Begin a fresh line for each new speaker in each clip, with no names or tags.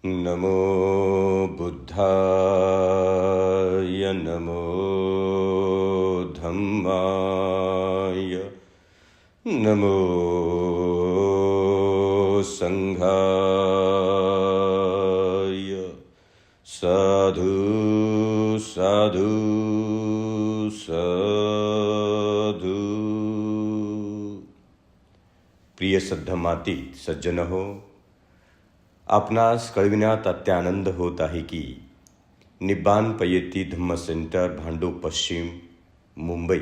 नमो बुद्धाय नमो धम्माय नमो संघाय साधु साधु साधु। प्रिय सद्धमातीत सज्जन हो, आपणास कळविण्यात अत्यानंद होत आहे की निब्बान पयेती धम्म सेंटर भांडूप पश्चिम मुंबई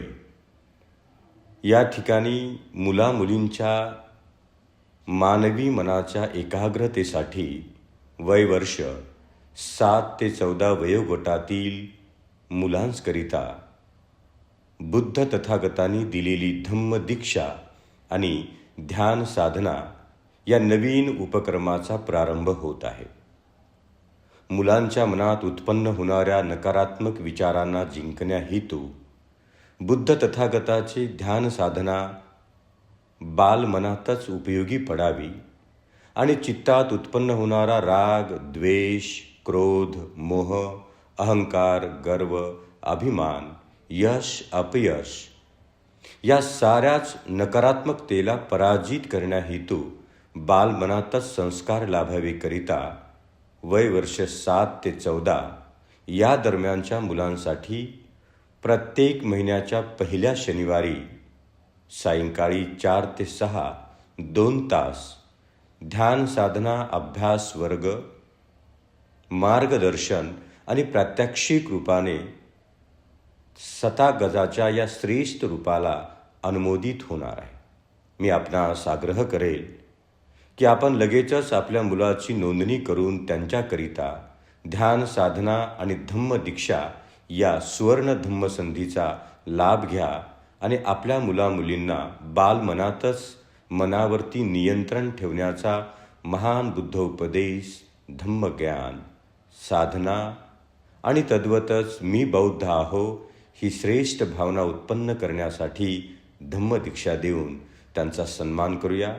या ठिकाणी मुलामुलींच्या मानवी मनाच्या एकाग्रतेसाठी वयवर्ष 7 ते 14 वयोगटातील मुलांकरिता बुद्ध तथागतांनी दिलेली धम्म दीक्षा आणि ध्यान साधना या नवीन उपक्रमाचा प्रारंभ होत आहे। मुलांच्या मनात उत्पन्न होणाऱ्या नकारात्मक विचारांना जिंकण्या हेतू बुद्ध तथागताचे ध्यान साधना बालमनातच उपयोगी पडावी आणि चित्तात उत्पन्न होणारा राग, द्वेष, क्रोध, मोह, अहंकार, गर्व, अभिमान, यश, अपयश या साऱ्याच नकारात्मकतेला पराजित करण्या हेतू बालमनातच संस्कार लाभावे करिता वयवर्ष 7 ते 14 या दरम्यानच्या मुलांसाठी प्रत्येक महिन्याच्या पहिल्या शनिवारी सायंकाळी 4 ते 6 2 तास ध्यान साधना अभ्यास वर्ग, मार्गदर्शन आणि प्रात्यक्षिक रूपाने 7 गजाच्या या श्रेष्ठ रूपाला अनुमोदित होणार आहे। मी आपणास आग्रह करेल की आपण लगेचच आपल्या मुलाची नोंदणी करून त्यांच्याकरिता ध्यान साधना आणि धम्म दीक्षा या सुवर्ण धम्म संधीचा लाभ घ्या आणि आपल्या मुलामुलींना बालमनातच मनावरती नियंत्रण ठेवण्याचा महान बुद्ध उपदेश, धम्मज्ञान, साधना आणि तद्वतच मी बौद्ध आहो ही श्रेष्ठ भावना उत्पन्न करण्यासाठी धम्म दीक्षा देऊन त्यांचा सन्मान करूया।